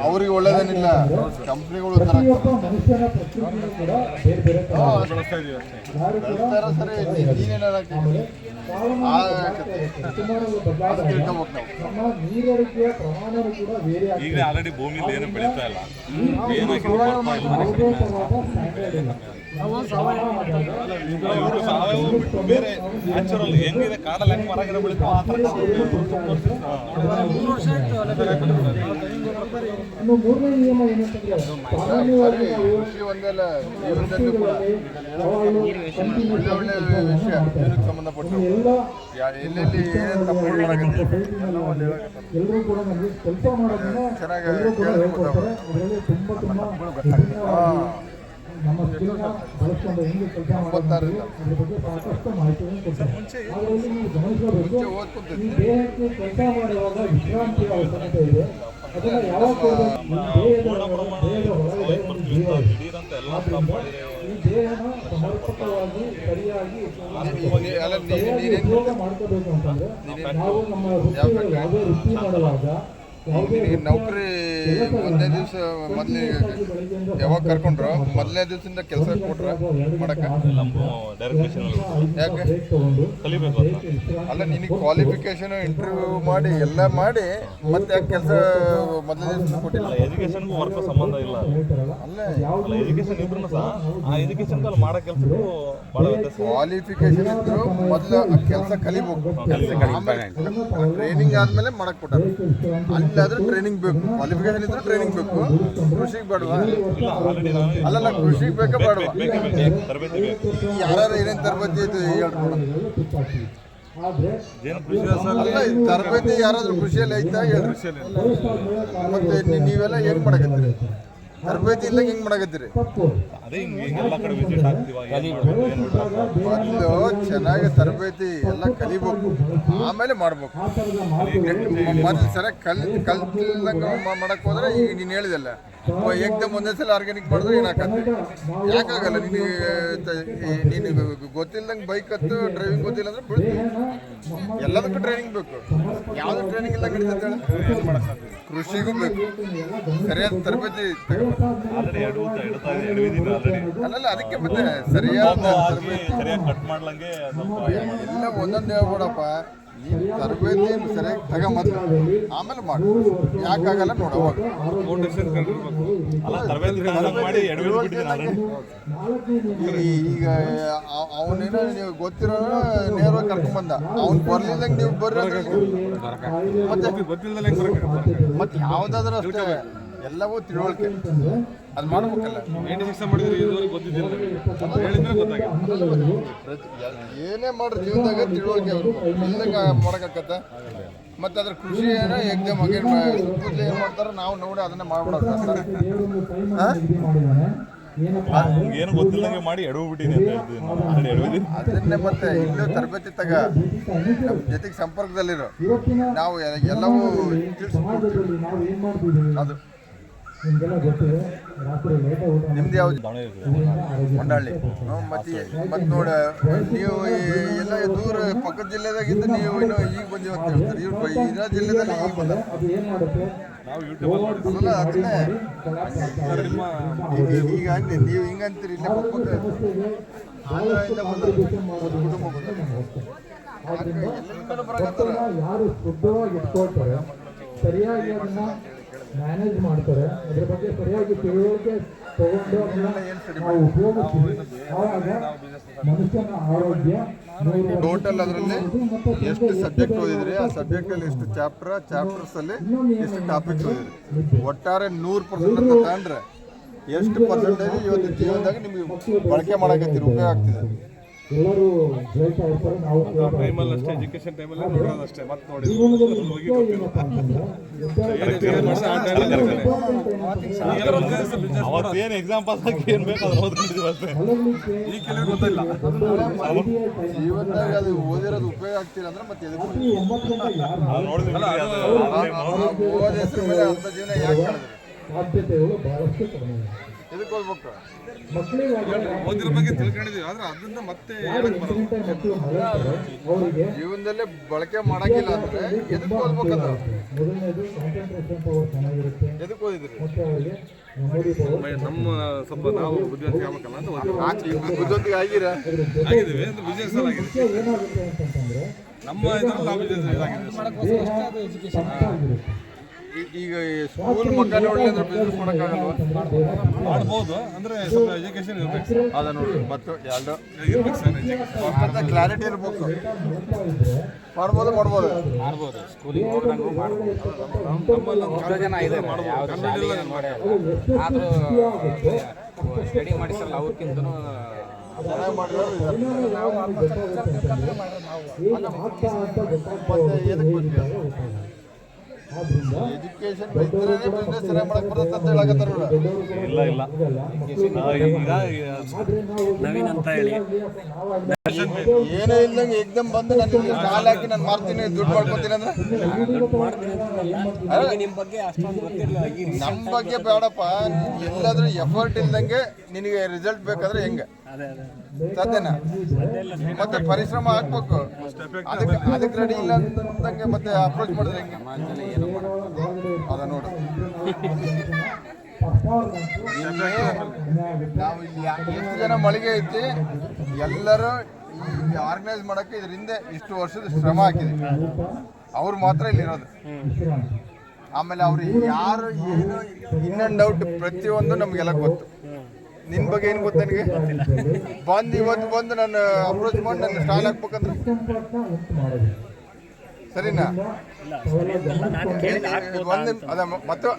ಅವ್ರಿಗೆ ಒಳ್ಳೇದೇನಿಲ್ಲ, ಕಂಪ್ನಿಗಳು ತರ ಸರಿ ಈಗಲೇ ಆಲ್ರೆಡಿ ಭೂಮಿಲಿ ಏನು ಬೆಳೀತಾ ಇಲ್ಲ, ಇವರು ಸಾವಯವ ಬಿಟ್ಟು ಬೇರೆ ನ್ಯಾಚುರಲ್ ಹೆಂಗಿದೆ ಕಾಡಲ್ಲಿ ಹೆಂಗೆ ಮರ ಗಿಡ ಬೆಳೀತಾವ ಆ ಥರ ಕೃಷಿ ಒಂದೆಲ್ಲ ಜೀವನದಲ್ಲೂ ಕೂಡ ಒಳ್ಳೆ ವಿಷಯ, ಜೀವನಕ್ಕೆ ಸಂಬಂಧಪಟ್ಟು ಎಲ್ಲೆಲ್ಲಿ ಏನೇನು ತಪ್ಪು ಮಾಡಾಕತ್ತೆ ಚೆನ್ನಾಗಿ ನಮ್ಮ ಸ್ಕಿಲ್ನ ಬಳಸ್ಕೊಂಡು ಹೆಂಗೆ ಕೆಲಸ ಮಾಡೋದು ಅದ್ರ ಬಗ್ಗೆ ಸಾಕಷ್ಟು ಮಾಹಿತಿಯನ್ನು ಕೊಡ್ತಾರೆ. ಅದರಲ್ಲಿ ನೀವು ಗಮನಿಸಬೇಕು, ಈ ದೇಹಕ್ಕೆ ಕೆಲಸ ಮಾಡುವಾಗ ವಿಶ್ರಾಂತಿಯ ಅವಶ್ಯಕತೆ ಇದೆ. ಅದನ್ನು ಯಾವಾಗ ದೇಹದ ಹೊರಗಡೆ ಒಂದು ಜೀವ ಇದೆ. ಆದ್ದರಿಂದ ಈ ದೇಹನ ಸಮರ್ಪಕವಾಗಿ ಸರಿಯಾಗಿ ಮಾಡ್ಕೋಬೇಕು ಅಂತಂದ್ರೆ ನಾವು ನಮ್ಮ ವೃತ್ತಿ ಯಾವುದೇ ವೃತ್ತಿ ಮಾಡುವಾಗ ನೌಕರಿ ಒಂದೇ ದಿವಸ ಮೊದಲೇ ಯಾವಾಗ ಕರ್ಕೊಂಡ್ರು ಮೊದಲನೇ ದಿವಸದಿಂದ ಕೆಲಸ ಕೊಟ್ರ ಮಾಡಕ್ಕೆ ಯಾಕೆ ಅಲ್ಲ ನಿನಗೆ ಕ್ವಾಲಿಫಿಕೇಶನ್ ಇಂಟರ್ವ್ಯೂ ಮಾಡಿ ಎಲ್ಲ ಮಾಡಿ ಮತ್ತೆ ಯಾಕೆ ಕೆಲಸ ಮೊದಲನೇ ದಿವಸ ಕೊಟ್ಟಿಲ್ಲ? ಎಜುಕೇಶನ್ಗೂ ವರ್ಕ್ ಸಂಬಂಧ ಇಲ್ಲ. ಅಲ್ಲ ಎಜುಕೇಶನ್ ಇದ್ರು ಸಹ ಆ ಎಜುಕೇಶನ್ ಮಾಡೋ ಕೆಲಸಕ್ಕೂ ಭಾಳ ವ್ಯತ್ಯಾಸ. ಕ್ವಾಲಿಫಿಕೇಶನ್ ಇದ್ರು ಮೊದಲು ಕೆಲಸ ಕಲಿಬೇಕು, ಟ್ರೈನಿಂಗ್ ಆದ್ಮೇಲೆ ಮಾಡಕ್ ಕೊಟ್ಟಾರೆ. ಅಲ್ಲಾದ್ರೆ ಟ್ರೈನಿಂಗ್ ಬೇಕು, ಕ್ವಾಲಿಫಿಕೇಶನ್ ಇದ್ರೆ ಟ್ರೈನಿಂಗ್ ಬೇಕು. ಕೃಷಿಗೆ ಬೇಡವಾ? ಅಲ್ಲಲ್ಲ ಕೃಷಿಗೆ ಬೇಕಾ ಬೇಡವಾ? ಯಾರು ಏನೇನು ತರಬೇತಿ ಐತೆ ಹೇಳ್ರಿ. ಅಲ್ಲ ತರಬೇತಿ ಯಾರಾದ್ರೂ ಕೃಷಿಯಲ್ಲಿ ಐತಾ ಹೇಳ್ರಿ. ಮತ್ತೆ ನೀವೆಲ್ಲ ಹೆಂಗ್ ಮಾಡಕತ್ತೀರಿ? ತರಬೇತಿ ಇಲ್ಲ ಹೆಂಗ್ ಮಾಡಕತ್ತೀರಿ? ಮೊದಲು ಚೆನ್ನಾಗಿ ತರಬೇತಿ ಎಲ್ಲ ಕಲಿಬೇಕು, ಆಮೇಲೆ ಮಾಡ್ಬೇಕು. ಮೊದಲು ಸರಿಯಾಗಿ ಕಲ್ತಿಲ್ದಂಗೆ ಮಾಡಕ್ ಹೋದ್ರೆ ಈಗ ನೀನು ಹೇಳಿದಲ್ಲ ಏಕದಮ್ ಒಂದೇ ಸಲ ಆರ್ಗ್ಯಾನಿಕ್ ಮಾಡಿದ್ರೆ ಏನಾಗತ್ತೆ? ಯಾಕಾಗಲ್ಲ? ನೀನು ಗೊತ್ತಿಲ್ದಂಗೆ ಬೈಕ್ ಹತ್ತು ಡ್ರೈವಿಂಗ್ ಗೊತ್ತಿಲ್ಲ ಅಂದ್ರೆ ಬಿಡ್ತೀವಿ. ಎಲ್ಲದಕ್ಕೂ ಟ್ರೈನಿಂಗ್ ಬೇಕು. ಯಾವ್ದು ಟ್ರೈನಿಂಗ್ ಇಲ್ಲ ಕಡಿತಂತ ಕೃಷಿಗೂ ಬೇಕು, ಸರಿಯಾದ ತರಬೇತಿ ಅಲ್ಲಲ್ಲ. ಅದಕ್ಕೆ ಮತ್ತೆ ಸರಿಯಾದ ತರಬೇತಿ ಎಲ್ಲ ಒಂದೊಂದು ಹೇಳ್ಬೋಡಪ್ಪ. ನೀನು ತರಬೇತಿ ಸರಿಯಾಗಿ ತಗೊಂಬಂದು ಆಮೇಲೆ ಮಾಡು. ಯಾಕಾಗಲ್ಲ ನೋಡವಾಗ ಈಗ ಅವನೇನೋ ನೀವು ಗೊತ್ತಿರೋ ನೇರವಾಗಿ ಕರ್ಕೊಂಡ್ಬಂದ, ಅವ್ನು ಬರ್ಲಿಲ್ಲಂಗೆ ನೀವು ಬರ್ರಿ ಮತ್ತೆ ಯಾವುದಾದ್ರೂ ಅಷ್ಟೇ ಎಲ್ಲವೂ ತಿಳುವಳಿಕೆ ಅದು ಮಾಡ್ಬೇಕಲ್ಲ. ಏನೇ ಮಾಡ್ರಿ ಜೀವನದಾಗ ತಿಳುವಳಿಕೆ ಇಲ್ಲಂಗೆ ಮಾಡೋಕ್ಕಾಗತ್ತ. ಮತ್ತೆ ಅದ್ರ ಕೃಷಿ ಏನೋ ಎಕ್ದಮ್ ಏನು ಮಾಡ್ತಾರ ನಾವು ನೋಡಿ ಅದನ್ನೇ ಮಾಡ್ಬಿಡೋದು. ಏನು ಗೊತ್ತಿಲ್ಲಂಗೆ ಮಾಡಿ ಅದನ್ನೇ ಮತ್ತೆ ಇಲ್ಲೂ ತರಬೇತಿ ತಗ ನಮ್ಮ ಜೊತೆಗೆ ಸಂಪರ್ಕದಲ್ಲಿರೋ ನಾವು ಎಲ್ಲವೂ ಅದು ನಿಮ್ದು ಯಾವ್ದು? ಮಂಡಾಳಿ. ಮತ್ತೆ ನೋಡಿ ನೀವು ಎಲ್ಲ ದೂರ ಪಕ್ಕದ ಜಿಲ್ಲೆದಾಗಿಂದ ನೀವು ಇನ್ನೂ ಈಗ ಬಂದೀವಿ ಅಂತ ಹೇಳ್ತಾರೆ. ಇವ್ರು ಇದೇ ಜಿಲ್ಲೆದಲ್ಲಿ ಈಗ ಬಂದ ಅದನ್ನೇ ಈಗ ಅಲ್ಲಿ ನೀವು ಹಿಂಗಂತೀರಿ. ಇಲ್ಲೇ ಪಕ್ಕ ಆಂಧ್ರದಿಂದ ಬಂದ ಕುಟುಂಬ ಯಾರು ಶುದ್ಧವಾಗಿ ಇಟ್ಕೊಳ್ತಾರೆ, ಸರಿಯಾಗಿ ಅದನ್ನ ಮ್ಯಾನೇಜ್ ಮಾಡ್ತಾರೆ, ಅದ್ರ ಬಗ್ಗೆ ಸರಿಯಾಗಿ ತಿಳುವಳಿಕೆ ತಗೊಂಡು ಅದನ್ನ ನಾವು ಉಪಯೋಗಿಸ್ತೀವಿ. ಆವಾಗ ಮನುಷ್ಯನ ಆರೋಗ್ಯ ಟೋಟಲ್ ಅದರಲ್ಲಿ ಎಷ್ಟು ಸಬ್ಜೆಕ್ಟ್ ಓದಿದ್ರಿ, ಆ ಸಬ್ಜೆಕ್ಟಲ್ಲಿ ಎಷ್ಟು ಚಾಪ್ಟರ್ಸ್ ಅಲ್ಲಿ ಎಷ್ಟು ಟಾಪಿಕ್ಸ್ ಓದಿದ್ರಿ, ಒಟ್ಟಾರೆ 100% ಅಂತ ತಗೊಂಡ್ರೆ ಎಷ್ಟು ಪರ್ಸೆಂಟೇಜ್ ಇವತ್ತು ಜೀವನದಾಗ ನಿಮಗೆ ಬಳಕೆ ಮಾಡಕತ್ತೀರಿ, ಉಪಯೋಗ ಆಗ್ತಿದೆ. ಎಲ್ಲರೂ ಹೇಳ್ತಾ ಇರ್ತಾರೆ, ನಾವು ಅವತ್ತೇನು ಎಕ್ಸಾಮ್ ಪಾಸ್ ಆಗಿ ಏನು ಬೇಕು ಅದು ಓದ್ಕೊಂಡಿದ್ದೀವಿ ಅಷ್ಟೇ. ಜೀವನದಾಗ ಅದು ಓದಿರೋದು ಉಪಯೋಗ ಆಗ್ತಿಲ್ಲ ಅಂದ್ರೆ ಮತ್ತೆ ಓದ ಹೆಸರು ಮೇಲೆ ಅಂತ ಜೀವನ ಯಾಕೆ ಕಳೆದ್ರಿ? ಸಾಧ್ಯತೆಗಳು ಬಹಳಷ್ಟು ಕಡಿಮೆ ಇದೆ. ಇದಕ್ಕೆ ಹೋಗ್ಬೇಕು. ಮಕ್ಕಳಿಗಾಗಿ ಓದಿರೋ ಬಗ್ಗೆ ತಿಳ್ಕೊಂಡಿದೀವಿ ಆದ್ರೆ ಅದನ್ನ ಮತ್ತೆ ಯಾರು ಇನ್ಸಿಡೆಂಟ್ ಮಕ್ಕಳು ಮಲಗ್ತಾರೆ ಅವರಿಗೆ ಜೀವನದಲ್ಲೇ ಬಳಕೆ ಮಾಡಂಗಿಲ್ಲ ಅಂದ್ರೆ ಎದಕ್ಕೆ ಓದ್ಬೇಕಂತ? ಮೊದಲನೇದು ಕಾನ್ಸಂಟ್ರೇಷನ್ ಪವರ್ ಚೆನ್ನಾಗಿರುತ್ತೆ, ಎದಕ್ಕೆ ಓದಿದ್ರಿ? ಮತ್ತೆ ಅವರಿಗೆ ಮೆಮೊರಿ ಪವರ್ ನಮ್ಮ ಸ್ವಲ್ಪ ನಾವು ಬುದ್ಧಿವಂತಿಕೆ ಆಗ್ಬೇಕಲ್ಲ ಅಂತ ಓದ್ತೀವಿ. ಬುದ್ಧಿವಂತಿಗೆ ಆಗಿರ ಆಗಿದ್ದೀವಿ ಅಂದ್ರೆ ಬಿಸ್ನೆಸ್ ಆಗಿದೆ ಮುಖ್ಯ ಏನಾಗುತ್ತೆ ಅಂತಂತಂದ್ರೆ ನಮ್ಮ ಇದ್ರಲ್ಲಿ ನಾವು ಬಿಸ್ನೆಸ್ ಇದಾಗಿದೆ ದೇಹ ತಂಪಾಗಿರುತ್ತೆ. ಈಗ ಸ್ಕೂಲ್ ಮಕ್ಕ ನೋಡಿ ಅಂದ್ರೆ ಬಿಸ್ನೆಸ್ ಮಾಡೋಕ್ಕಾಗಲ್ವ? ಮಾಡ್ಬೋದು ಅಂದ್ರೆ ಸ್ವಲ್ಪ ಎಜುಕೇಶನ್ ಇರ್ಬೇಕು ಸರ್. ಅದ ನೋಡಿ ಮತ್ತು ಎರಡು ಇರ್ಬೇಕು ಸರ್ ಎಜುಕೇಶನ್ ಅಂತ ಕ್ಲಾರಿಟಿ ಇರ್ಬೇಕು. ನೋಡ್ತಾ ಇದ್ರೆ ಮಾಡ್ಬೋದು ಮಾಡ್ಬೋದು ಮಾಡ್ಬೋದು ಸ್ಕೂಲಿಗೆ ಹೋಗ್ದಂಗೂ ಮಾಡ್ಬೋದು ಎಷ್ಟೋ ಜನ ಇದ್ದಾರೆ ಯಾವ್ದು ಶಾಲೆಗೆ ನೋಡೇ ಇಲ್ಲ. ಆದರೂ ಸ್ಟಡಿ ಮಾಡಿಸಲ್ಲ ಅವ್ರಿಗಿಂತನೂ ಚೆನ್ನಾಗಿ ಮಾಡಿರೋರು ಇದ್ದಾರೆ. ಏನು ಆಗ್ತಾ ಅಂತ ಗೊತ್ತಾಗ್ತಾ ಎದಕ್ಕೆ ಗೊತ್ತಿಲ್ಲ? ಆದ್ರಿಂದ ಎಜುಕೇಶನ್ ಇದ್ರೆ ಬಿಸ್ನೆಸ್ ಚೆನ್ನಾಗಿ ಮಾಡಕ್ ಬರುತ್ತೆ ಅಂತ ಹೇಳಕತ್ತಾರ ನೋಡ. ಇಲ್ಲ ಇಲ್ಲ ನವೀನ್ ಅಂತ ಹೇಳಿ ಏನೇ ಇಲ್ದಂಗೆ ಎಕ್ದಮ್ ಬಂದು ನಾನು ಕಾಲ್ ಹಾಕಿ ನಾನು ಮಾಡ್ತೀನಿ ದುಡ್ಡು ಮಾಡ್ಕೊತೀನಿ ಅಂದ್ರೆ ನಿಮ್ಮ ಬಗ್ಗೆ ಅಷ್ಟೊಂದು ಗೊತ್ತಿರಲಿಲ್ಲ. ನಮ್ಮ ಬಗ್ಗೆ ಬೇಡಪ್ಪ. ಎಲ್ಲಾದ್ರೂ ಎಫರ್ಟ್ ಇಲ್ದಂಗೆ ನಿನಗೆ ರಿಸಲ್ಟ್ ಬೇಕಾದ್ರೆ ಹೆಂಗೆ ಸಾಧ್ಯನಾ? ಮತ್ತೆ ಪರಿಶ್ರಮ ಹಾಕ್ಬೇಕು. ಅದಕ್ಕೆ ರೆಡಿ ಇಲ್ಲ ಅಂತಂಗೆ ಮತ್ತೆ ಅಪ್ರೋಚ್ ಮಾಡಿದ್ರೆ ಹೆಂಗೆ? ಅದ ನೋಡು, ನಾವು ಇಲ್ಲಿ ಎಷ್ಟು ಜನ ಮಳಿಗೆ ಐತಿ ಎಲ್ಲರೂ ಈ ಆರ್ಗನೈಸ್ ಮಾಡಕ್ಕೆ ಇದರಿಂದ ಇಷ್ಟು ವರ್ಷದ ಶ್ರಮ ಹಾಕಿದೆ. ಅವ್ರು ಮಾತ್ರ ಇಲ್ಲಿರೋದು. ಆಮೇಲೆ ಅವ್ರು ಯಾರು ಏನು ಇನ್ನೊಂದು ಡೌಟ್ ಪ್ರತಿಯೊಂದು ನಮಗೆಲ್ಲ ಗೊತ್ತು. ನಿನ್ನ ಬಗ್ಗೆ ಏನು ಗೊತ್ತ ನನಗೆ? ಬಂದು ಇವತ್ತು ಬಂದು ನಾನು ಅಪ್ರೋಚ್ ಮಾಡಿ ನನ್ನ ಸ್ಟಾಲ್ ಹಾಕ್ಬೇಕಂದ್ರೆ ಸರಿನಾ? ಒಂದು ಅದ ಮತ್ತು